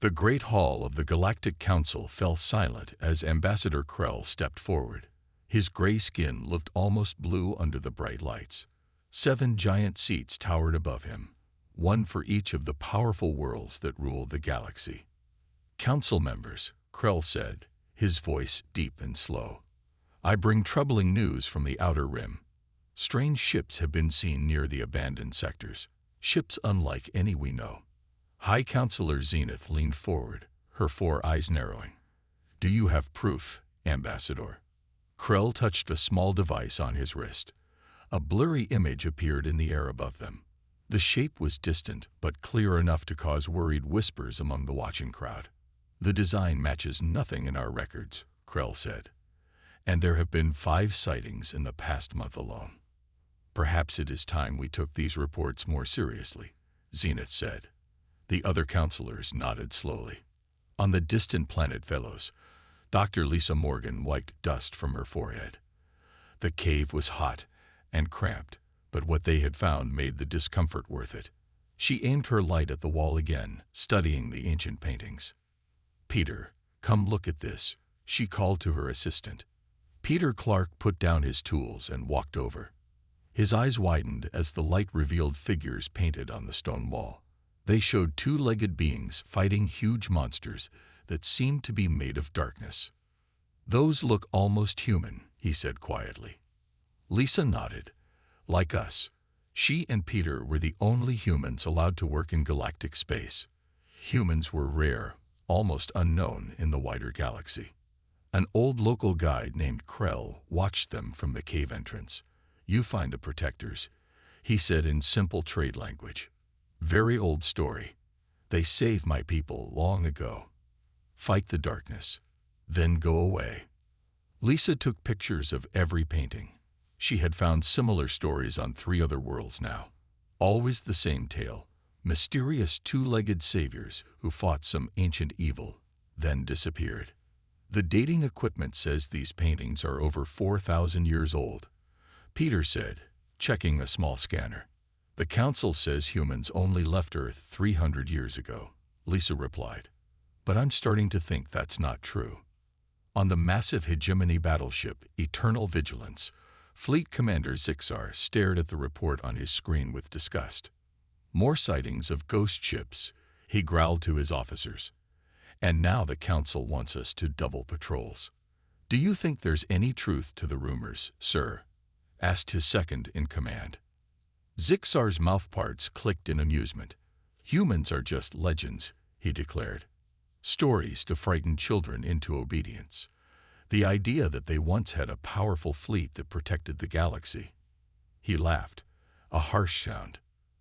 The great hall of the Galactic Council fell silent as Ambassador Krell stepped forward. His gray skin looked almost blue under the bright lights. 7 giant seats towered above him, one for each of the powerful worlds that rule the galaxy. "Council members," Krell said, his voice deep and slow. "I bring troubling news from the Outer Rim. Strange ships have been seen near the abandoned sectors, ships unlike any we know." High Counselor Zenith leaned forward, her 4 eyes narrowing. "Do you have proof, Ambassador?" Krell touched a small device on his wrist. A blurry image appeared in the air above them. The shape was distant, but clear enough to cause worried whispers among the watching crowd. "The design matches nothing in our records," Krell said. "And there have been 5 sightings in the past month alone." "Perhaps it is time we took these reports more seriously," Zenith said. The other counselors nodded slowly. On the distant planet Velos, Dr. Lisa Morgan wiped dust from her forehead. The cave was hot and cramped, but what they had found made the discomfort worth it. She aimed her light at the wall again, studying the ancient paintings. "Peter, come look at this," she called to her assistant. Peter Clark put down his tools and walked over. His eyes widened as the light revealed figures painted on the stone wall. They showed 2-legged beings fighting huge monsters that seemed to be made of darkness. "Those look almost human," he said quietly. Lisa nodded. "Like us." She and Peter were the only humans allowed to work in galactic space. Humans were rare, almost unknown in the wider galaxy. An old local guide named Krell watched them from the cave entrance. "You find the protectors," he said in simple trade language. "Very old story. They saved my people long ago. Fight the darkness, then go away." Lisa took pictures of every painting. She had found similar stories on 3 other worlds now. Always the same tale: mysterious 2-legged saviors who fought some ancient evil, then disappeared. "The dating equipment says these paintings are over 4,000 years old," Peter said, checking a small scanner. "The Council says humans only left Earth 300 years ago," Lisa replied. "But I'm starting to think that's not true." On the massive hegemony battleship Eternal Vigilance, Fleet Commander Zixar stared at the report on his screen with disgust. "More sightings of ghost ships," he growled to his officers. "And now the Council wants us to double patrols." "Do you think there's any truth to the rumors, sir?" asked his second in command. Zixar's mouthparts clicked in amusement. "Humans are just legends," he declared. "Stories to frighten children into obedience. The idea that they once had a powerful fleet that protected the galaxy." He laughed, a harsh sound.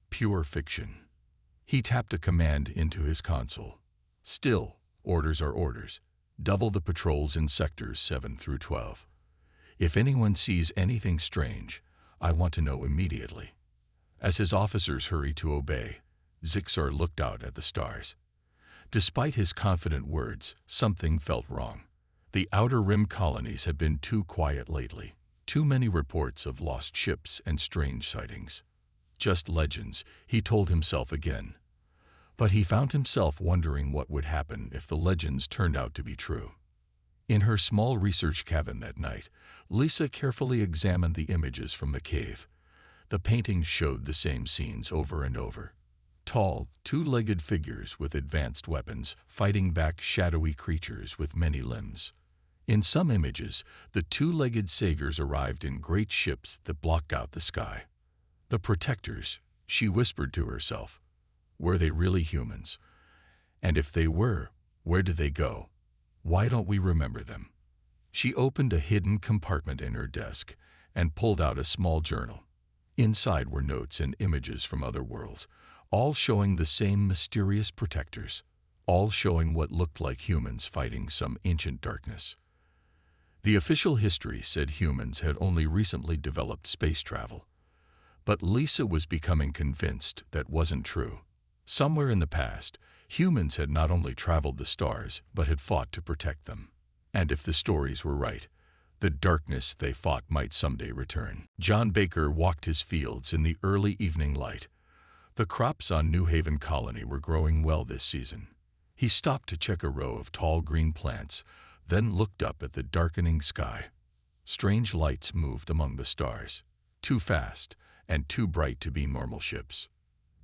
"Pure fiction." He tapped a command into his console. "Still, orders are orders. Double the patrols in sectors 7 through 12. If anyone sees anything strange, I want to know immediately." As his officers hurried to obey, Zixar looked out at the stars. Despite his confident words, something felt wrong. The Outer Rim colonies had been too quiet lately. Too many reports of lost ships and strange sightings. Just legends, he told himself again. But he found himself wondering what would happen if the legends turned out to be true. In her small research cabin that night, Lisa carefully examined the images from the cave. The paintings showed the same scenes over and over. Tall, 2-legged figures with advanced weapons fighting back shadowy creatures with many limbs. In some images, the 2-legged saviors arrived in great ships that blocked out the sky. "The protectors," she whispered to herself. Were they really humans? And if they were, where did they go? Why don't we remember them? She opened a hidden compartment in her desk and pulled out a small journal. Inside were notes and images from other worlds, all showing the same mysterious protectors, all showing what looked like humans fighting some ancient darkness. The official history said humans had only recently developed space travel. But Lisa was becoming convinced that wasn't true. Somewhere in the past, humans had not only traveled the stars, but had fought to protect them. And if the stories were right, the darkness they fought might someday return. John Baker walked his fields in the early evening light. The crops on New Haven Colony were growing well this season. He stopped to check a row of tall green plants, then looked up at the darkening sky. Strange lights moved among the stars, too fast and too bright to be normal ships.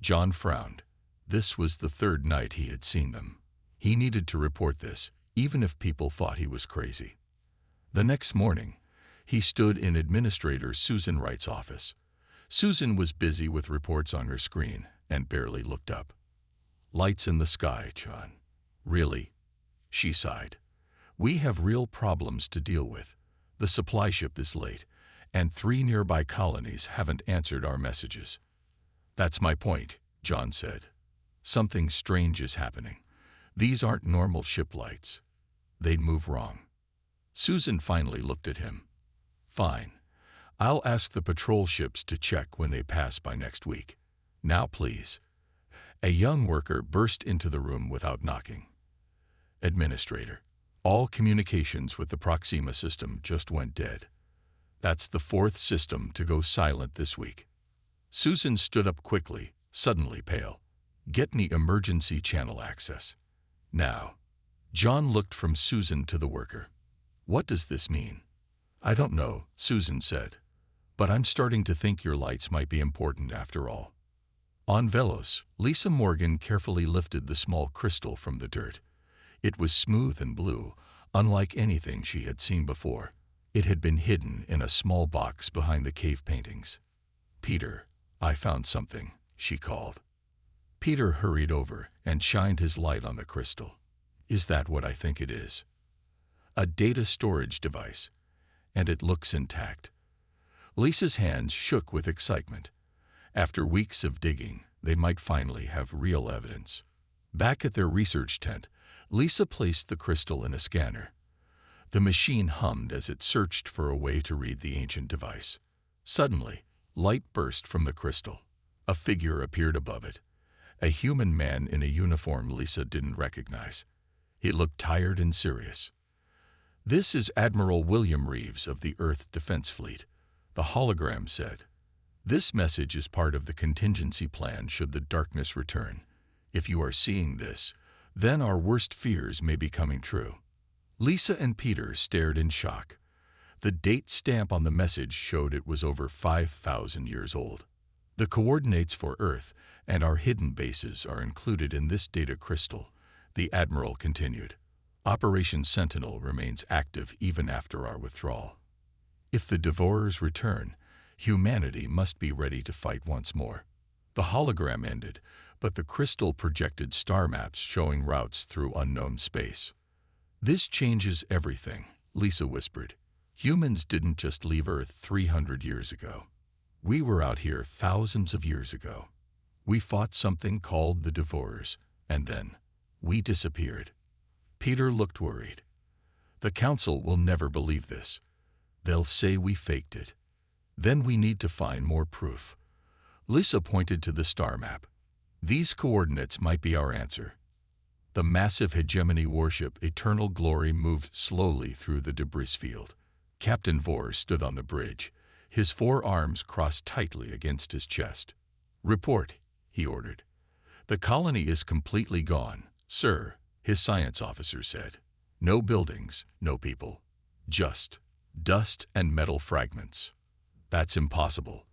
John frowned. This was the third night he had seen them. He needed to report this, even if people thought he was crazy. The next morning, he stood in Administrator Susan Wright's office. Susan was busy with reports on her screen and barely looked up. Lights in the sky, John. Really? She sighed. We have real problems to deal with. The supply ship is late, and 3 nearby colonies haven't answered our messages. That's my point, John said. Something strange is happening. These aren't normal ship lights. They'd move wrong. Susan finally looked at him. Fine. I'll ask the patrol ships to check when they pass by next week. Now, please. A young worker burst into the room without knocking. Administrator, all communications with the Proxima system just went dead. That's the 4th system to go silent this week. Susan stood up quickly, suddenly pale. Get me emergency channel access. Now. John looked from Susan to the worker. What does this mean? I don't know, Susan said. But I'm starting to think your lights might be important after all. On Velos, Lisa Morgan carefully lifted the small crystal from the dirt. It was smooth and blue, unlike anything she had seen before. It had been hidden in a small box behind the cave paintings. Peter, I found something, she called. Peter hurried over and shined his light on the crystal. Is that what I think it is? A data storage device, and it looks intact. Lisa's hands shook with excitement. After weeks of digging, they might finally have real evidence. Back at their research tent, Lisa placed the crystal in a scanner. The machine hummed as it searched for a way to read the ancient device. Suddenly, light burst from the crystal. A figure appeared above it. A human man in a uniform Lisa didn't recognize. He looked tired and serious. This is Admiral William Reeves of the Earth Defense Fleet, the hologram said. This message is part of the contingency plan should the darkness return. If you are seeing this, then our worst fears may be coming true. Lisa and Peter stared in shock. The date stamp on the message showed it was over 5,000 years old. The coordinates for Earth and our hidden bases are included in this data crystal, the Admiral continued. Operation Sentinel remains active even after our withdrawal. If the Devourers return, humanity must be ready to fight once more. The hologram ended, but the crystal projected star maps showing routes through unknown space. This changes everything, Lisa whispered. Humans didn't just leave Earth 300 years ago. We were out here thousands of years ago. We fought something called the Devourers, and then we disappeared. Peter looked worried. The Council will never believe this. They'll say we faked it. Then we need to find more proof. Lisa pointed to the star map. These coordinates might be our answer. The massive hegemony warship Eternal Glory moved slowly through the debris field. Captain Vor stood on the bridge, his 4 arms crossed tightly against his chest. Report, he ordered. The colony is completely gone, sir, his science officer said. No buildings, no people. Just dust and metal fragments. That's impossible.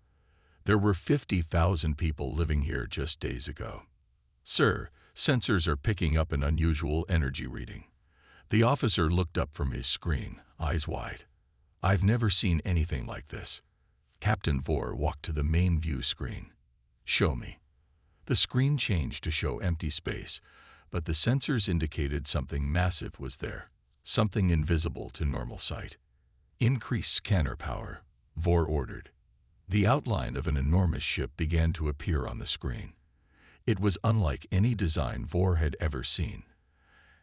There were 50,000 people living here just days ago. Sir, sensors are picking up an unusual energy reading. The officer looked up from his screen, eyes wide. I've never seen anything like this. Captain Vor walked to the main view screen. Show me. The screen changed to show empty space, but the sensors indicated something massive was there, something invisible to normal sight. Increase scanner power, Vor ordered. The outline of an enormous ship began to appear on the screen. It was unlike any design Vor had ever seen.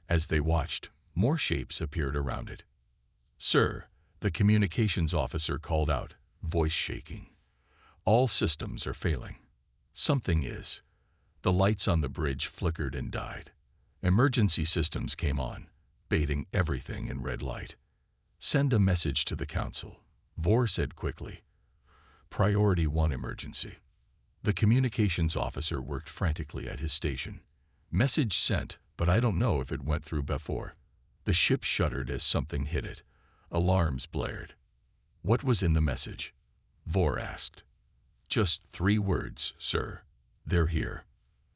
As they watched, more shapes appeared around it. Sir, the communications officer called out, voice shaking. All systems are failing. Something is. The lights on the bridge flickered and died. Emergency systems came on, bathing everything in red light. Send a message to the Council, Vor said quickly. Priority 1 emergency. The communications officer worked frantically at his station. Message sent, but I don't know if it went through before. The ship shuddered as something hit it. Alarms blared. What was in the message? Vor asked. Just 3 words, sir. They're here.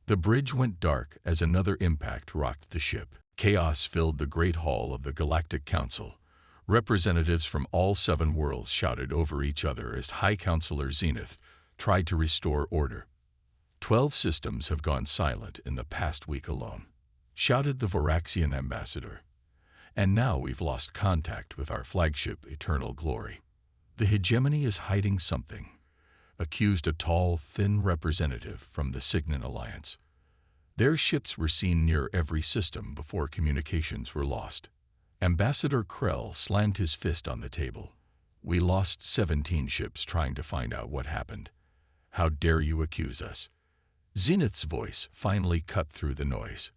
The bridge went dark as another impact rocked the ship. Chaos filled the great hall of the Galactic Council. Representatives from all 7 worlds shouted over each other as High Counselor Zenith tried to restore order. 12 systems have gone silent in the past week alone, shouted the Voraxian ambassador. And now we've lost contact with our flagship Eternal Glory. The hegemony is hiding something, accused a tall, thin representative from the Signan Alliance. Their ships were seen near every system before communications were lost. Ambassador Krell slammed his fist on the table. We lost 17 ships trying to find out what happened. How dare you accuse us? Zenith's voice finally cut through the noise.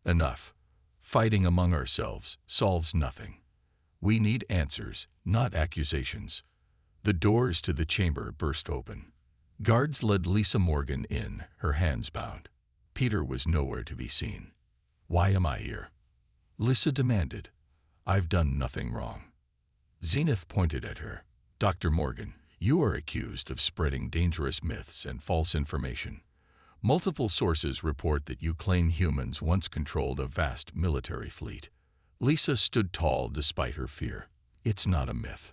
Enough. Fighting among ourselves solves nothing. We need answers, not accusations. The doors to the chamber burst open. Guards led Lisa Morgan in, her hands bound. Peter was nowhere to be seen. Why am I here? Lisa demanded. I've done nothing wrong. Zenith pointed at her. Dr. Morgan, you are accused of spreading dangerous myths and false information. Multiple sources report that you claim humans once controlled a vast military fleet. Lisa stood tall despite her fear. It's not a myth.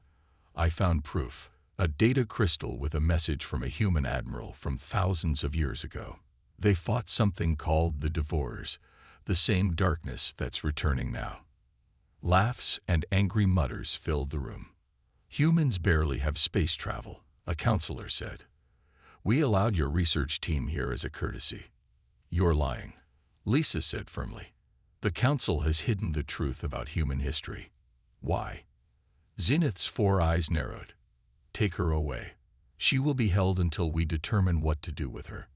I found proof, a data crystal with a message from a human admiral from thousands of years ago. They fought something called the Devourers, the same darkness that's returning now. Laughs and angry mutters filled the room. Humans barely have space travel, a counselor said. We allowed your research team here as a courtesy. You're lying, Lisa said firmly. The council has hidden the truth about human history. Why? Zenith's 4 eyes narrowed. Take her away. She will be held until we determine what to do with her.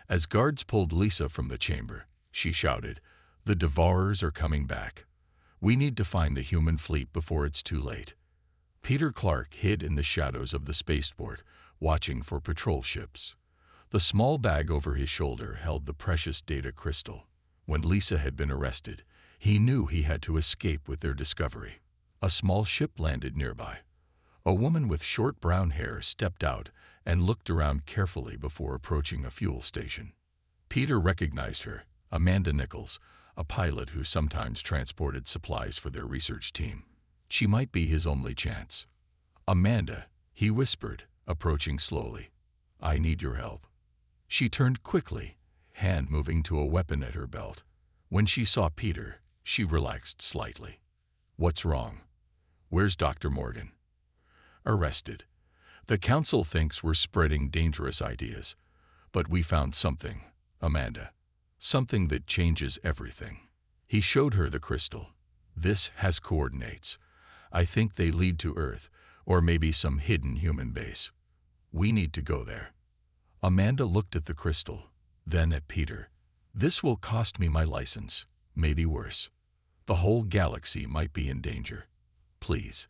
As guards pulled Lisa from the chamber, she shouted, The Devourers are coming back. We need to find the human fleet before it's too late. Peter Clark hid in the shadows of the spaceport, watching for patrol ships. The small bag over his shoulder held the precious data crystal. When Lisa had been arrested, he knew he had to escape with their discovery. A small ship landed nearby. A woman with short brown hair stepped out and looked around carefully before approaching a fuel station. Peter recognized her, Amanda Nichols, a pilot who sometimes transported supplies for their research team. She might be his only chance. Amanda, he whispered, approaching slowly. I need your help. She turned quickly, hand moving to a weapon at her belt. When she saw Peter, she relaxed slightly. What's wrong? Where's Dr. Morgan? Arrested. The council thinks we're spreading dangerous ideas. But we found something, Amanda. Something that changes everything. He showed her the crystal. This has coordinates. I think they lead to Earth, or maybe some hidden human base. We need to go there. Amanda looked at the crystal, then at Peter. This will cost me my license, maybe worse. The whole galaxy might be in danger. Please.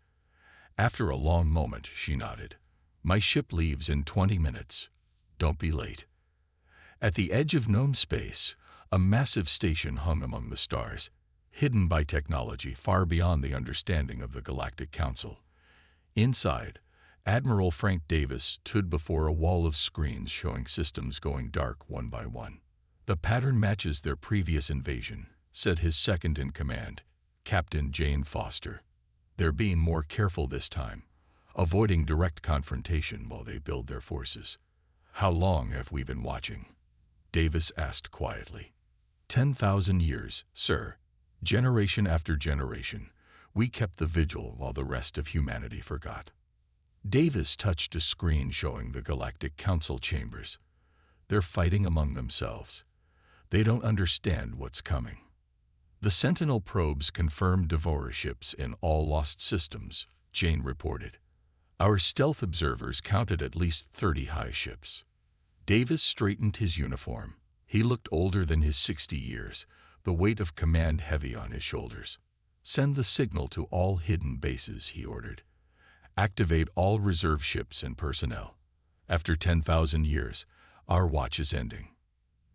After a long moment, she nodded. My ship leaves in 20 minutes. Don't be late. At the edge of known space, a massive station hung among the stars, hidden by technology far beyond the understanding of the Galactic Council. Inside, Admiral Frank Davis stood before a wall of screens showing systems going dark one by one. The pattern matches their previous invasion, said his second-in-command, Captain Jane Foster. They're being more careful this time, avoiding direct confrontation while they build their forces. How long have we been watching? Davis asked quietly. 10,000 years, sir. Generation after generation, we kept the vigil while the rest of humanity forgot. Davis touched a screen showing the Galactic Council chambers. They're fighting among themselves. They don't understand what's coming. The Sentinel probes confirmed Devourer ships in all lost systems, Jane reported. Our stealth observers counted at least 30 high ships. Davis straightened his uniform. He looked older than his 60 years, the weight of command heavy on his shoulders. Send the signal to all hidden bases, he ordered. Activate all reserve ships and personnel. After 10,000 years, our watch is ending.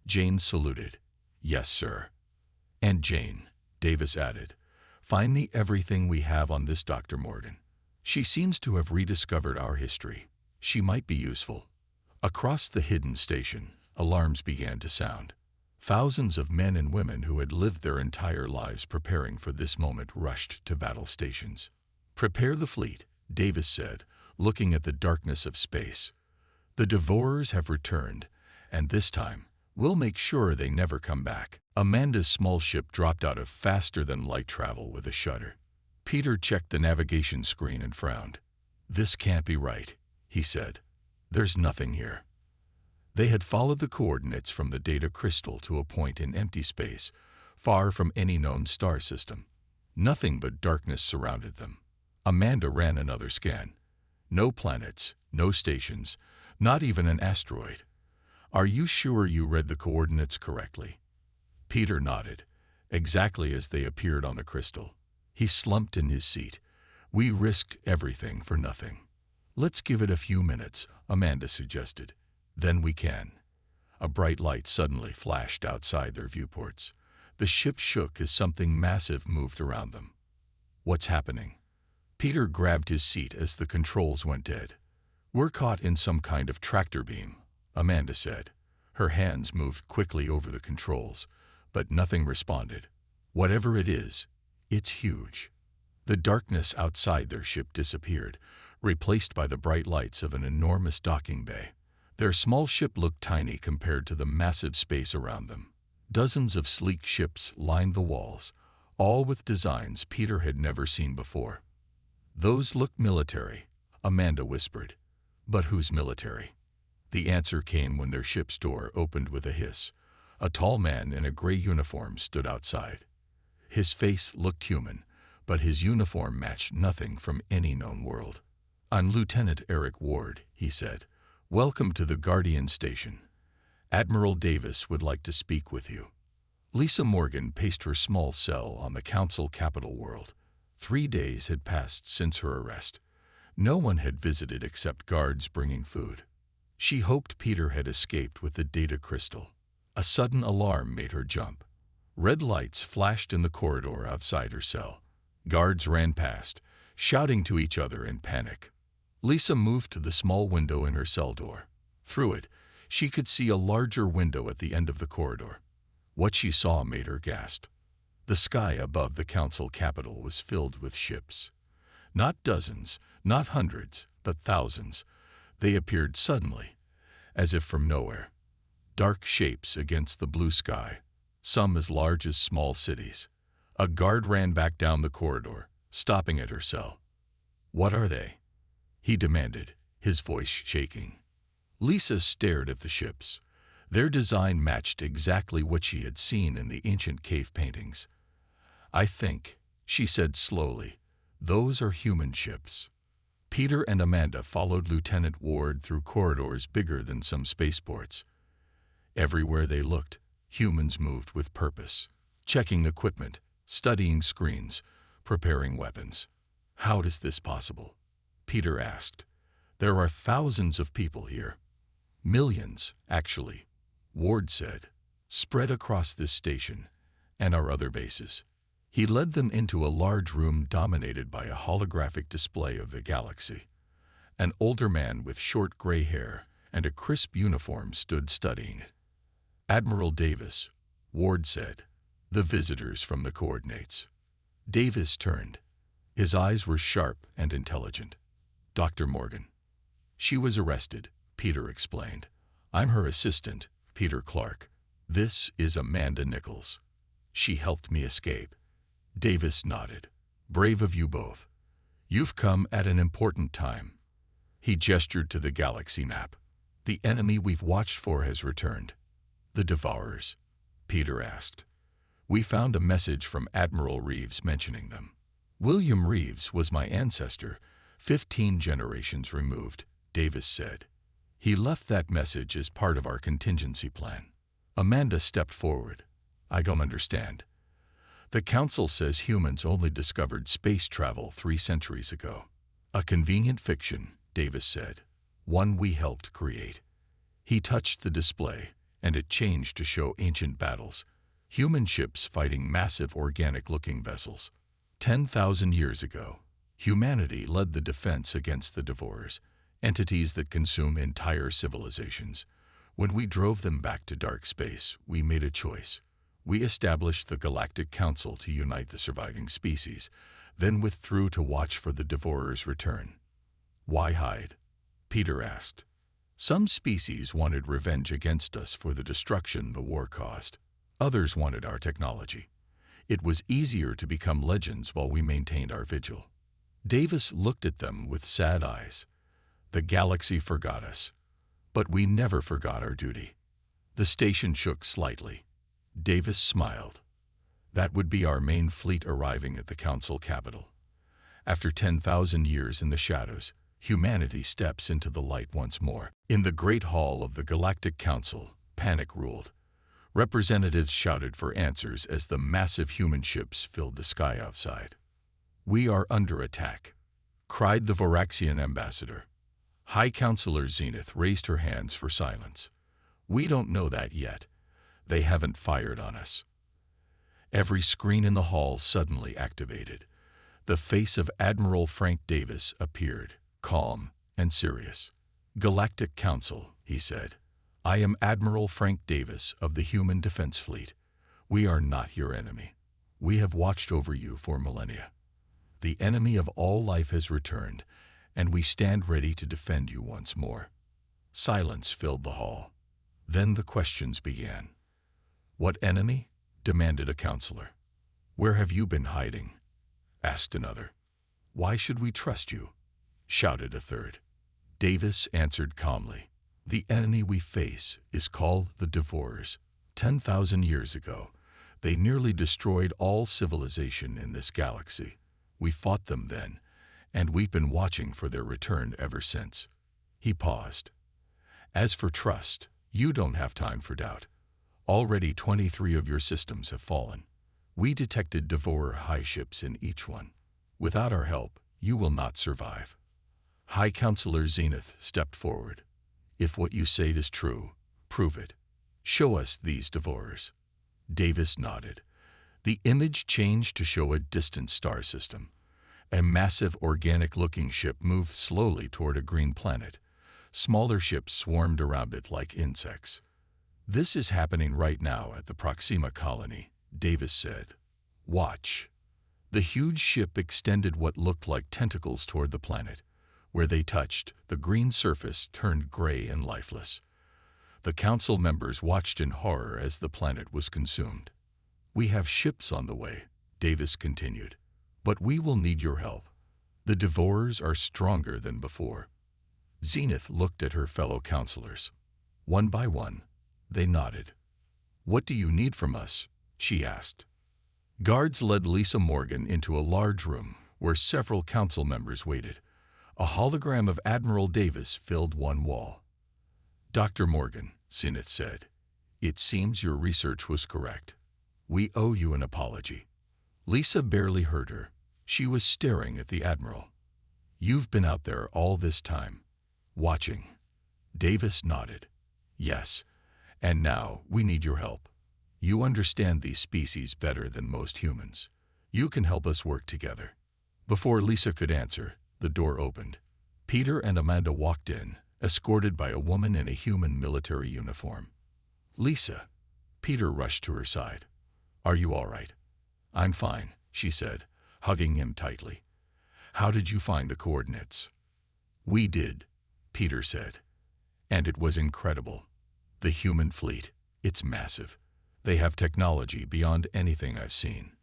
Jane saluted. Yes, sir. And Jane, Davis added, find me everything we have on this Dr. Morgan. She seems to have rediscovered our history. She might be useful. Across the hidden station, alarms began to sound. Thousands of men and women who had lived their entire lives preparing for this moment rushed to battle stations. Prepare the fleet, Davis said, looking at the darkness of space. The Devourers have returned, and this time, we'll make sure they never come back. Amanda's small ship dropped out of faster-than-light travel with a shudder. Peter checked the navigation screen and frowned. This can't be right, he said. There's nothing here. They had followed the coordinates from the data crystal to a point in empty space, far from any known star system. Nothing but darkness surrounded them. Amanda ran another scan. No planets, no stations, not even an asteroid. Are you sure you read the coordinates correctly? Peter nodded, exactly as they appeared on the crystal. He slumped in his seat. We risked everything for nothing. Let's give it a few minutes, Amanda suggested. Then we can. A bright light suddenly flashed outside their viewports. The ship shook as something massive moved around them. What's happening? Peter grabbed his seat as the controls went dead. We're caught in some kind of tractor beam, Amanda said. Her hands moved quickly over the controls, but nothing responded. Whatever it is, it's huge. The darkness outside their ship disappeared, replaced by the bright lights of an enormous docking bay. Their small ship looked tiny compared to the massive space around them. Dozens of sleek ships lined the walls, all with designs Peter had never seen before. Those look military, Amanda whispered. But who's military? The answer came when their ship's door opened with a hiss. A tall man in a gray uniform stood outside. His face looked human, but his uniform matched nothing from any known world. I'm Lieutenant Eric Ward, he said. Welcome to the Guardian Station. Admiral Davis would like to speak with you. Lisa Morgan paced her small cell on the Council Capital World. 3 days had passed since her arrest. No one had visited except guards bringing food. She hoped Peter had escaped with the data crystal. A sudden alarm made her jump. Red lights flashed in the corridor outside her cell. Guards ran past, shouting to each other in panic. Lisa moved to the small window in her cell door. Through it, she could see a larger window at the end of the corridor. What she saw made her gasp. The sky above the council capital was filled with ships. Not dozens, not hundreds, but thousands. They appeared suddenly, as if from nowhere. Dark shapes against the blue sky, some as large as small cities. A guard ran back down the corridor, stopping at her cell. What are they? He demanded, his voice shaking. Lisa stared at the ships. Their design matched exactly what she had seen in the ancient cave paintings. I think, she said slowly, those are human ships. Peter and Amanda followed Lieutenant Ward through corridors bigger than some spaceports. Everywhere they looked, humans moved with purpose, checking equipment, studying screens, preparing weapons. How is this possible? Peter asked. There are thousands of people here. Millions, actually, Ward said, spread across this station and our other bases. He led them into a large room dominated by a holographic display of the galaxy. An older man with short gray hair and a crisp uniform stood studying it. Admiral Davis, Ward said, the visitors from the coordinates. Davis turned. His eyes were sharp and intelligent. Dr. Morgan. She was arrested, Peter explained. I'm her assistant, Peter Clark. This is Amanda Nichols. She helped me escape. Davis nodded. Brave of you both. You've come at an important time. He gestured to the galaxy map. The enemy we've watched for has returned. The Devourers? Peter asked. We found a message from Admiral Reeves mentioning them. William Reeves was my ancestor, 15 generations removed, Davis said. He left that message as part of our contingency plan. Amanda stepped forward. I don't understand. The Council says humans only discovered space travel 3 centuries ago. A convenient fiction, Davis said. One we helped create. He touched the display, and it changed to show ancient battles. Human ships fighting massive organic-looking vessels. 10,000 years ago, humanity led the defense against the Devourers, entities that consume entire civilizations. When we drove them back to dark space, we made a choice. We established the Galactic Council to unite the surviving species, then withdrew to watch for the Devourers' return. Why hide? Peter asked. Some species wanted revenge against us for the destruction the war caused. Others wanted our technology. It was easier to become legends while we maintained our vigil. Davis looked at them with sad eyes. The galaxy forgot us. But we never forgot our duty. The station shook slightly. Davis smiled. That would be our main fleet arriving at the Council capital. After 10,000 years in the shadows, humanity steps into the light once more. In the Great Hall of the Galactic Council, panic ruled. Representatives shouted for answers as the massive human ships filled the sky outside. "We are under attack," cried the Voraxian ambassador. High Counselor Zenith raised her hands for silence. "We don't know that yet. They haven't fired on us." Every screen in the hall suddenly activated. The face of Admiral Frank Davis appeared, calm and serious. "Galactic Council," he said. "I am Admiral Frank Davis of the Human Defense Fleet. We are not your enemy. We have watched over you for millennia. The enemy of all life has returned, and we stand ready to defend you once more." Silence filled the hall. Then the questions began. "What enemy?" demanded a counselor. "Where have you been hiding?" asked another. "Why should we trust you?" shouted a third. Davis answered calmly. "The enemy we face is called the Devourers. 10,000 years ago, they nearly destroyed all civilization in this galaxy. We fought them then, and we've been watching for their return ever since." He paused. "As for trust, you don't have time for doubt. Already 23 of your systems have fallen. We detected Devourer high ships in each one. Without our help, you will not survive." High Counselor Zenith stepped forward. "If what you say is true, prove it. Show us these Devourers." Davis nodded. The image changed to show a distant star system. A massive organic-looking ship moved slowly toward a green planet. Smaller ships swarmed around it like insects. "This is happening right now at the Proxima colony," Davis said. "Watch." The huge ship extended what looked like tentacles toward the planet. Where they touched, the green surface turned gray and lifeless. The council members watched in horror as the planet was consumed. "We have ships on the way," Davis continued, "but we will need your help. The Devourers are stronger than before." Zenith looked at her fellow counselors. One by one, they nodded. "What do you need from us?" she asked. Guards led Lisa Morgan into a large room where several council members waited. A hologram of Admiral Davis filled one wall. "Dr. Morgan," Zenith said, "it seems your research was correct. We owe you an apology." Lisa barely heard her. She was staring at the Admiral. "You've been out there all this time, watching." Davis nodded. "Yes, and now we need your help. You understand these species better than most humans. You can help us work together." Before Lisa could answer, the door opened. Peter and Amanda walked in, escorted by a woman in a human military uniform. "Lisa," Peter rushed to her side. "Are you all right?" "I'm fine," she said, hugging him tightly. "How did you find the coordinates?" "We did," Peter said. "And it was incredible. The human fleet, it's massive. They have technology beyond anything I've seen."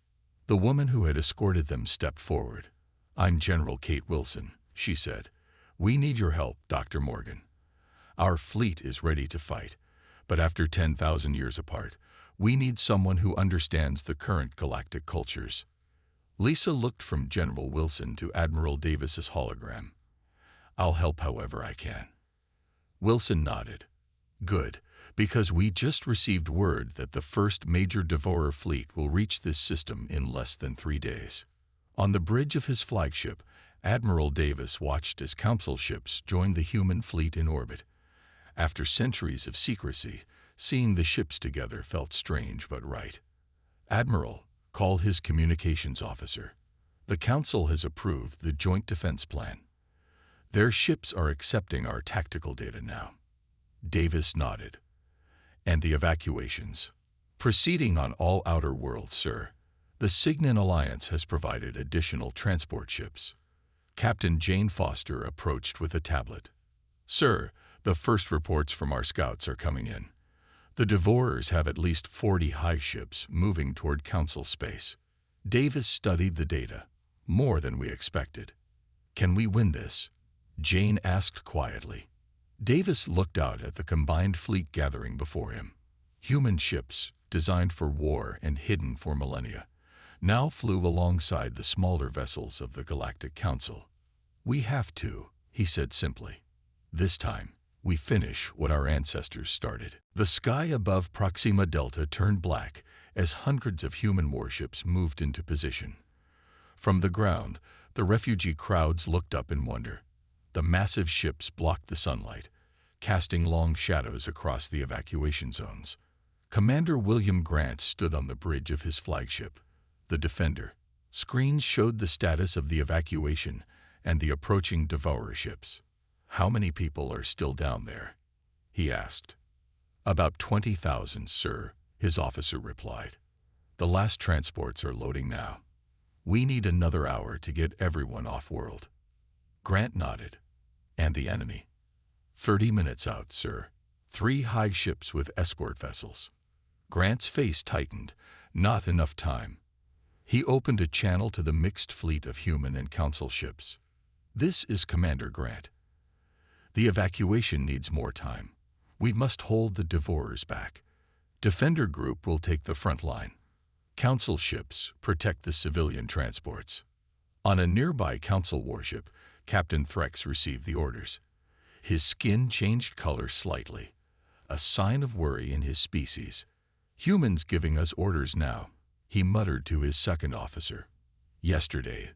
The woman who had escorted them stepped forward. "I'm General Kate Wilson," she said. "We need your help, Dr. Morgan. Our fleet is ready to fight, but after 10,000 years apart, we need someone who understands the current galactic cultures." Lisa looked from General Wilson to Admiral Davis's hologram. "I'll help however I can." Wilson nodded. "Good, because we just received word that the first major Devourer fleet will reach this system in less than 3 days." On the bridge of his flagship, Admiral Davis watched as council ships joined the human fleet in orbit. After centuries of secrecy, seeing the ships together felt strange but right. Admiral, call his communications officer. The Council has approved the Joint Defense Plan. Their ships are accepting our tactical data now. Davis nodded. And the evacuations? Proceeding on all outer worlds, sir. The Cygnan Alliance has provided additional transport ships. Captain Jane Foster approached with a tablet. Sir, the first reports from our scouts are coming in. The Devourers have at least 40 high ships moving toward Council space. Davis studied the data, more than we expected. Can we win this? Jane asked quietly. Davis looked out at the combined fleet gathering before him. Human ships, designed for war and hidden for millennia, now flew alongside the smaller vessels of the Galactic Council. We have to, he said simply. This time, we finish what our ancestors started. The sky above Proxima Delta turned black as hundreds of human warships moved into position. From the ground, the refugee crowds looked up in wonder. The massive ships blocked the sunlight, casting long shadows across the evacuation zones. Commander William Grant stood on the bridge of his flagship, the Defender. Screens showed the status of the evacuation and the approaching Devourer ships. How many people are still down there? He asked. About 20,000, sir, his officer replied. The last transports are loading now. We need another hour to get everyone off-world. Grant nodded. And the enemy? 30 minutes out, sir. 3 high ships with escort vessels. Grant's face tightened. Not enough time. He opened a channel to the mixed fleet of human and council ships. This is Commander Grant. The evacuation needs more time. We must hold the Devourers back. Defender Group will take the front line. Council ships protect the civilian transports. On a nearby Council warship, Captain Threx received the orders. His skin changed color slightly, a sign of worry in his species. Humans giving us orders now, he muttered to his second officer. Yesterday,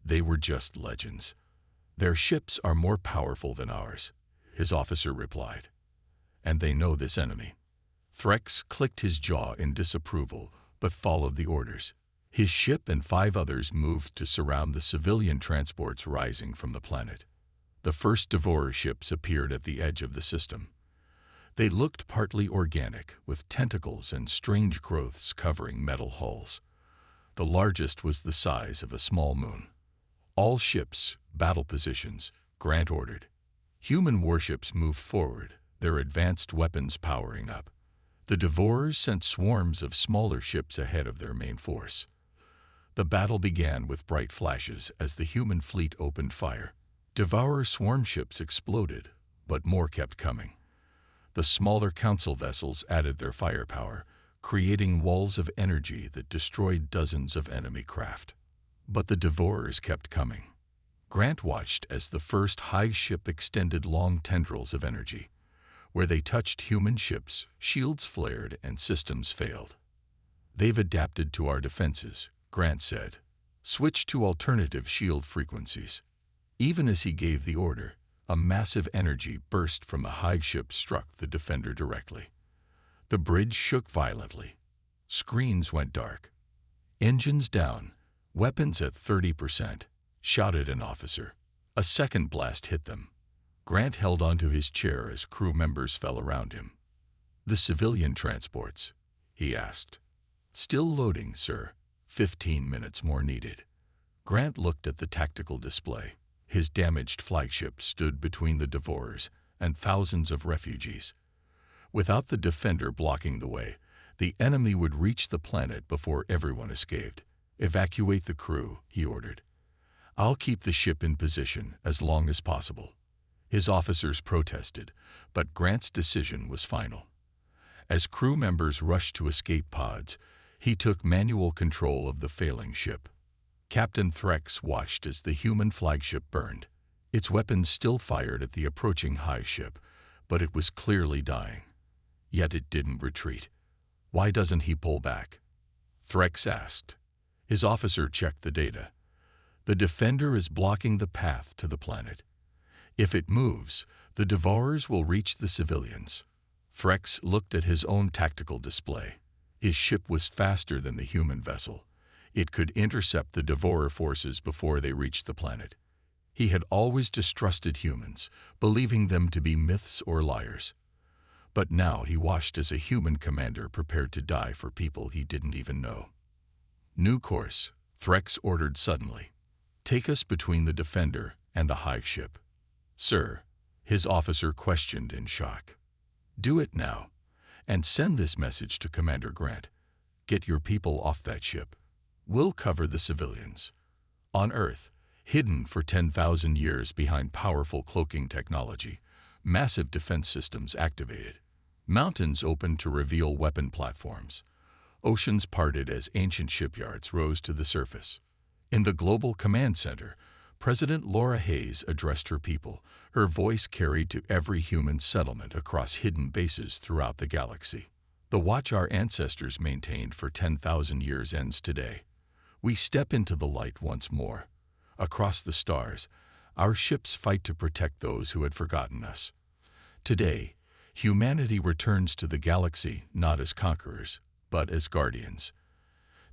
they were just legends. Their ships are more powerful than ours, his officer replied. And they know this enemy. Threx clicked his jaw in disapproval, but followed the orders. His ship and 5 others moved to surround the civilian transports rising from the planet. The first Devourer ships appeared at the edge of the system. They looked partly organic, with tentacles and strange growths covering metal hulls. The largest was the size of a small moon. All ships, battle positions, Grant ordered. Human warships moved forward, their advanced weapons powering up. The Devourers sent swarms of smaller ships ahead of their main force. The battle began with bright flashes as the human fleet opened fire. Devourer swarm ships exploded, but more kept coming. The smaller council vessels added their firepower, creating walls of energy that destroyed dozens of enemy craft. But the Devourers kept coming. Grant watched as the first high ship extended long tendrils of energy. Where they touched human ships, shields flared and systems failed. They've adapted to our defenses, Grant said. Switch to alternative shield frequencies. Even as he gave the order, a massive energy burst from the high ship struck the Defender directly. The bridge shook violently. Screens went dark. Engines down, weapons at 30%, shouted an officer. A second blast hit them. Grant held onto his chair as crew members fell around him. The civilian transports, he asked. Still loading, sir. 15 minutes more needed. Grant looked at the tactical display. His damaged flagship stood between the Devourers and thousands of refugees. Without the Defender blocking the way, the enemy would reach the planet before everyone escaped. Evacuate the crew, he ordered. I'll keep the ship in position as long as possible. His officers protested, but Grant's decision was final. As crew members rushed to escape pods, he took manual control of the failing ship. Captain Threx watched as the human flagship burned. Its weapons still fired at the approaching high ship, but it was clearly dying. Yet it didn't retreat. Why doesn't he pull back? Threx asked. His officer checked the data. The Defender is blocking the path to the planet. If it moves, the Devourers will reach the civilians. Threx looked at his own tactical display. His ship was faster than the human vessel. It could intercept the Devourer forces before they reached the planet. He had always distrusted humans, believing them to be myths or liars. But now he watched as a human commander prepared to die for people he didn't even know. New course, Threx ordered suddenly. Take us between the Defender and the Hive ship. Sir, his officer questioned in shock. Do it now, and send this message to Commander Grant. Get your people off that ship. We'll cover the civilians. On Earth, hidden for 10,000 years behind powerful cloaking technology, massive defense systems activated. Mountains opened to reveal weapon platforms. Oceans parted as ancient shipyards rose to the surface. In the Global Command Center, President Laura Hayes addressed her people, her voice carried to every human settlement across hidden bases throughout the galaxy. The watch our ancestors maintained for 10,000 years ends today. We step into the light once more. Across the stars, our ships fight to protect those who had forgotten us. Today, humanity returns to the galaxy not as conquerors, but as guardians.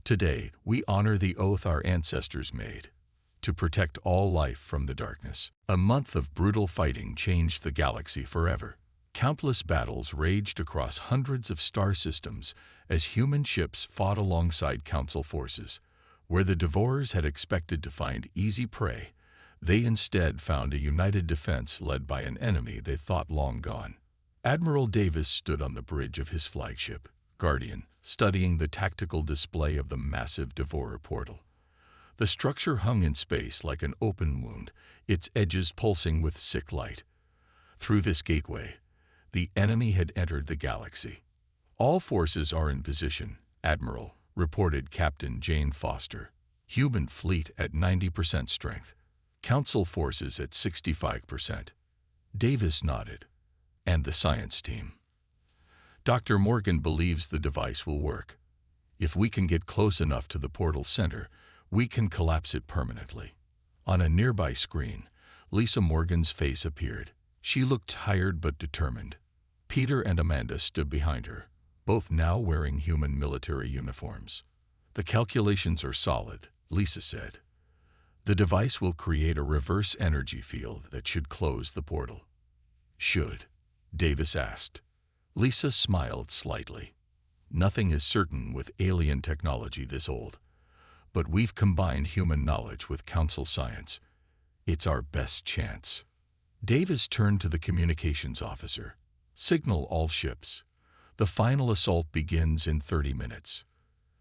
Today, we honor the oath our ancestors made, to protect all life from the darkness. A month of brutal fighting changed the galaxy forever. Countless battles raged across hundreds of star systems as human ships fought alongside Council forces. Where the Devourers had expected to find easy prey, they instead found a united defense led by an enemy they thought long gone. Admiral Davis stood on the bridge of his flagship, Guardian, studying the tactical display of the massive Devourer portal. The structure hung in space like an open wound, its edges pulsing with sick light. Through this gateway, the enemy had entered the galaxy. All forces are in position, Admiral, reported Captain Jane Foster. Human fleet at 90% strength. Council forces at 65%. Davis nodded. And the science team. Dr. Morgan believes the device will work. If we can get close enough to the portal center, we can collapse it permanently. On a nearby screen, Lisa Morgan's face appeared. She looked tired but determined. Peter and Amanda stood behind her, both now wearing human military uniforms. The calculations are solid, Lisa said. The device will create a reverse energy field that should close the portal. Should? Davis asked. Lisa smiled slightly. Nothing is certain with alien technology this old. But we've combined human knowledge with Council science. It's our best chance. Davis turned to the communications officer. Signal all ships. The final assault begins in 30 minutes.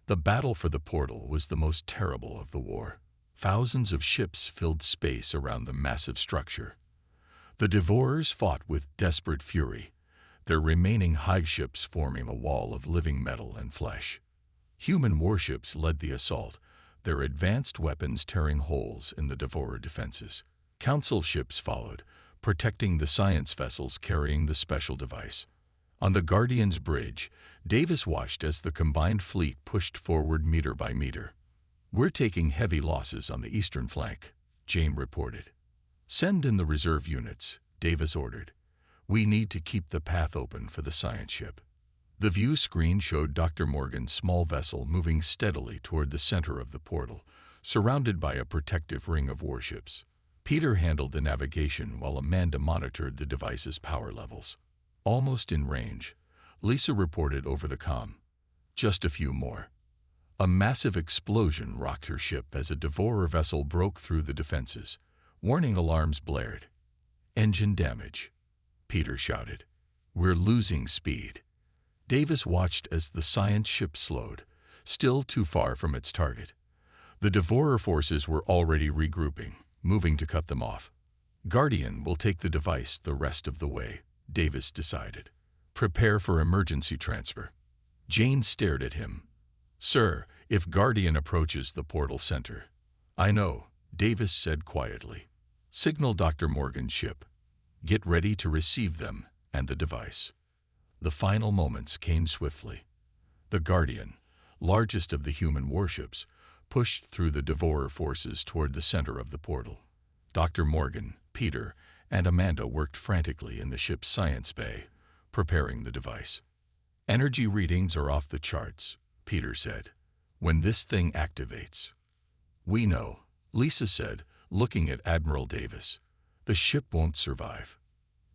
The battle for the portal was the most terrible of the war. Thousands of ships filled space around the massive structure. The Devourers fought with desperate fury, their remaining Hive ships forming a wall of living metal and flesh. Human warships led the assault, their advanced weapons tearing holes in the Devourer defenses. Council ships followed, protecting the science vessels carrying the special device. On the Guardian's bridge, Davis watched as the combined fleet pushed forward meter by meter. We're taking heavy losses on the eastern flank, Jane reported. Send in the reserve units, Davis ordered. We need to keep the path open for the science ship. The view screen showed Dr. Morgan's small vessel moving steadily toward the center of the portal, surrounded by a protective ring of warships. Peter handled the navigation while Amanda monitored the device's power levels. Almost in range, Lisa reported over the comm. Just a few more. A massive explosion rocked her ship as a Devourer vessel broke through the defenses. Warning alarms blared. Engine damage, Peter shouted. We're losing speed. Davis watched as the science ship slowed, still too far from its target. The Devourer forces were already regrouping, moving to cut them off. Guardian will take the device the rest of the way, Davis decided. Prepare for emergency transfer. Jane stared at him. Sir, if Guardian approaches the portal center. I know, Davis said quietly. Signal Dr. Morgan's ship. Get ready to receive them and the device. The final moments came swiftly. The Guardian, largest of the human warships, pushed through the Devourer forces toward the center of the portal. Dr. Morgan, Peter, and Amanda worked frantically in the ship's science bay, preparing the device. Energy readings are off the charts, Peter said. When this thing activates. We know, Lisa said, looking at Admiral Davis. The ship won't survive.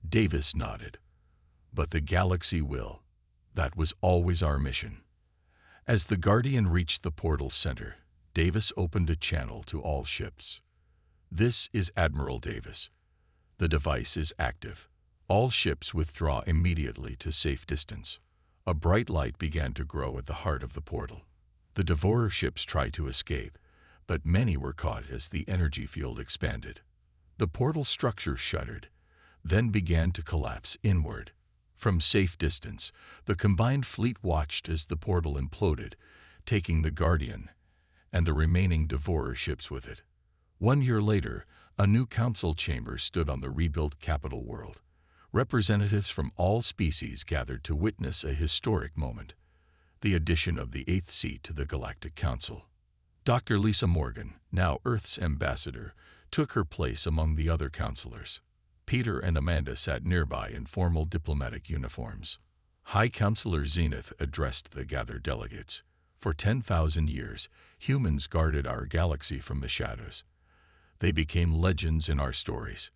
Davis nodded. But the galaxy will. That was always our mission. As the Guardian reached the portal center, Davis opened a channel to all ships. This is Admiral Davis. The device is active. All ships withdraw immediately to safe distance. A bright light began to grow at the heart of the portal. The Devourer ships tried to escape, but many were caught as the energy field expanded. The portal structure shuddered, then began to collapse inward. From safe distance, the combined fleet watched as the portal imploded, taking the Guardian and the remaining Devourer ships with it. 1 year later, a new council chamber stood on the rebuilt capital world. Representatives from all species gathered to witness a historic moment, the addition of the 8th seat to the Galactic Council. Dr. Lisa Morgan, now Earth's ambassador, took her place among the other counselors. Peter and Amanda sat nearby in formal diplomatic uniforms. High Counselor Zenith addressed the gathered delegates. For 10,000 years, humans guarded our galaxy from the shadows. They became legends in our stories.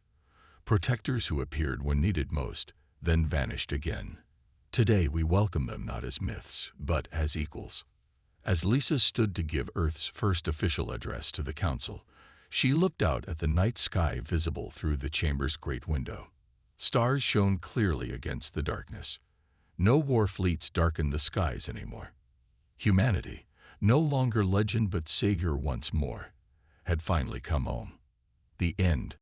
Protectors who appeared when needed most, then vanished again. Today we welcome them not as myths, but as equals. As Lisa stood to give Earth's first official address to the Council, she looked out at the night sky visible through the chamber's great window. Stars shone clearly against the darkness. No war fleets darkened the skies anymore. Humanity, no longer legend but savior once more, had finally come home. The end.